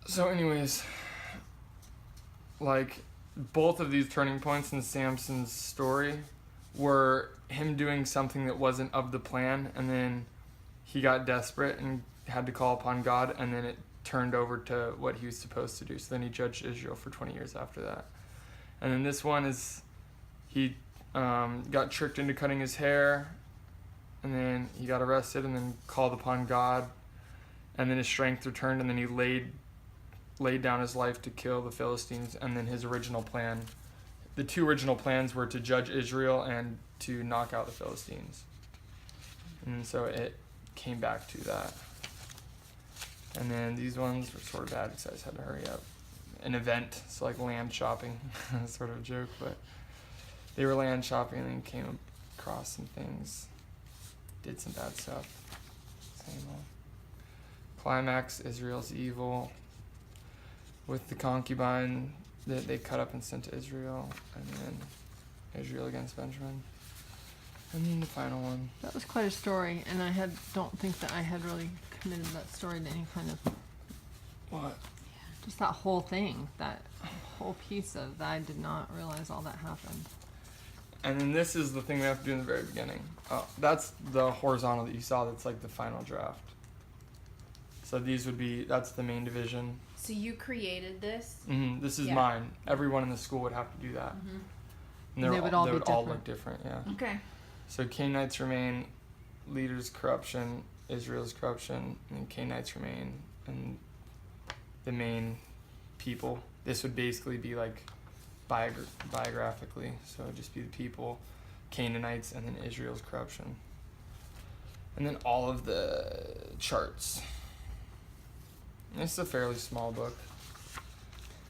So anyways, like, both of these turning points in Samson's story were him doing something that wasn't of the plan, and then he got desperate and had to call upon God, and then it turned over to what he was supposed to do. So then he judged Israel for 20 years after that. And then this one is he got tricked into cutting his hair, and then he got arrested, and then called upon God, and then his strength returned, and then he laid down his life to kill the Philistines. And then his original plan, the two original plans were to judge Israel and to knock out the Philistines. And so it came back to that. And then these ones were sort of bad because I just had to hurry up. An event, so like land shopping, sort of a joke, but they were land shopping and then came across some things, did some bad stuff. Same old. Climax, Israel's evil, with the concubine that they cut up and sent to Israel, and then Israel against Benjamin. And then the final one. That was quite a story, and I don't think that I had really committed that story to any kind of... What? Just that whole thing, that whole piece of that, I did not realize all that happened. And then this is the thing we have to do in the very beginning. Oh, that's the horizontal that you saw, that's like the final draft. So these would be, that's the main division. So you created this? Mm-hmm. This is mine. Everyone in the school would have to do that. Mm-hmm. And They would all look different, yeah. Okay. So Canaanites remain, leaders' corruption, Israel's corruption, and Canaanites remain, and the main people. This would basically be like biographically, so it would just be the people, Canaanites, and then Israel's corruption. And then all of the charts. And it's a fairly small book.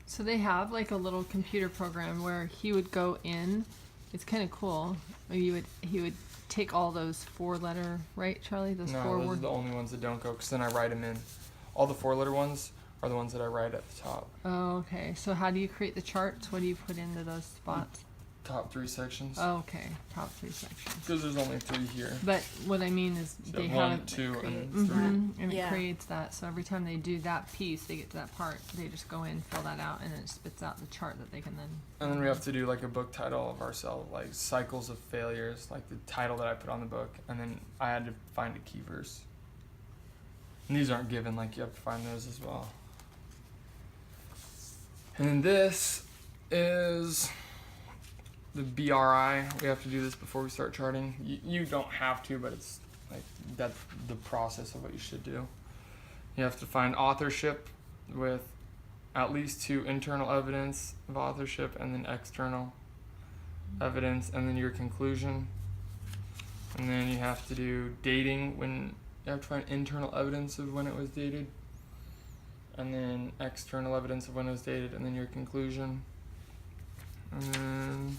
So they have like a little computer program where he would go in. It's kind of cool. He would take all those 4-letter, right, Charlie? Those 4 those words. are the only ones that don't go, because then I write them in. All the 4-letter ones are the ones that I write at the top. Oh, okay. So how do you create the charts? What do you put into those spots? Top 3 sections. Oh, okay. Top 3 sections. Because there's only 3 here. But what I mean is So they 1, have 2, and 3. and Yeah. it creates that. So every time they do that piece, they get to that part, they just go in, fill that out, and then it spits out the chart that they can then. And then we have to do like a book title of ourselves, like Cycles of Failures, like the title that I put on the book. And then I had to find a key verse. And these aren't given, like you have to find those as well. And then this is the BRI. We have to do this before we start charting. You don't have to, but it's like that's the process of what you should do. You have to find authorship with at least 2 internal evidence of authorship and then external evidence, and then your conclusion. And then you have to do dating, when you have to find internal evidence of when it was dated, and then external evidence of when it was dated, and then your conclusion. And then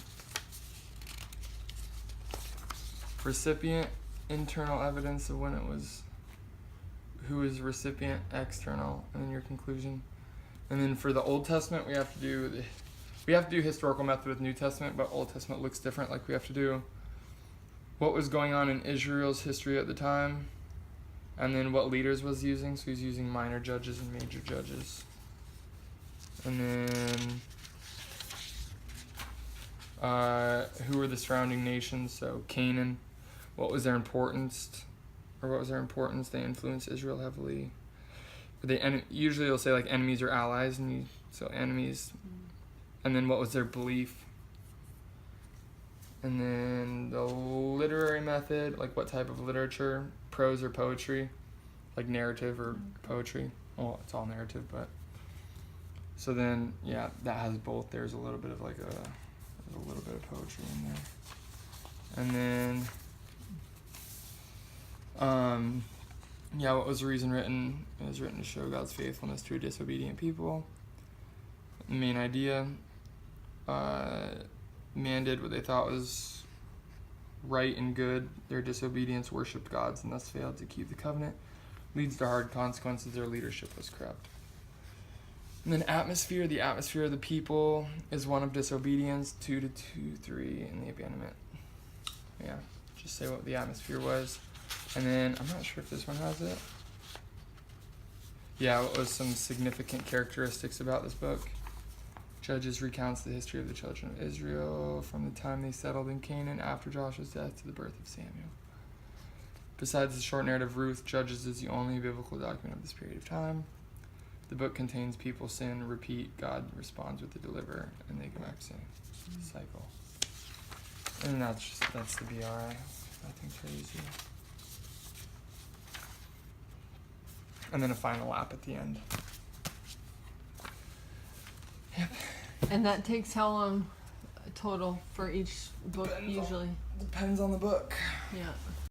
recipient, internal evidence of when it was, who is recipient, external, and then your conclusion. And then for the Old Testament, we have to do historical method with New Testament, but Old Testament looks different. Like we have to do what was going on in Israel's history at the time, and then what leaders was using. So he's using minor judges and major judges. And then who were the surrounding nations? So Canaan, what was their importance? They influenced Israel heavily. Usually they'll say like enemies or allies, so enemies. And then what was their belief? And then the literary method, like what type of literature, prose or poetry, like narrative or poetry. Well, it's all narrative, but. So then, yeah, that has both. There's a little bit of there's a little bit of poetry in there. And then, what was the reason written? It was written to show God's faithfulness to a disobedient people. The main idea, man did what they thought was right and good. Their disobedience worshipped gods and thus failed to keep the covenant. Leads to hard consequences. Their leadership was corrupt. And then atmosphere, the atmosphere of the people is one of disobedience, 2 to 3 in the abandonment. Yeah, just say what the atmosphere was. And then, I'm not sure if this one has it. Yeah, what was some significant characteristics about this book? Judges recounts the history of the children of Israel from the time they settled in Canaan after Joshua's death to the birth of Samuel. Besides the short narrative Ruth, Judges is the only biblical document of this period of time. The book contains people sin, repeat, God responds with the deliverer, and they go back to sin. Cycle. And that's the BRI. Nothing crazy. And then a final lap at the end. Yep. And that takes how long total for each book usually? Depends on the book. Yeah.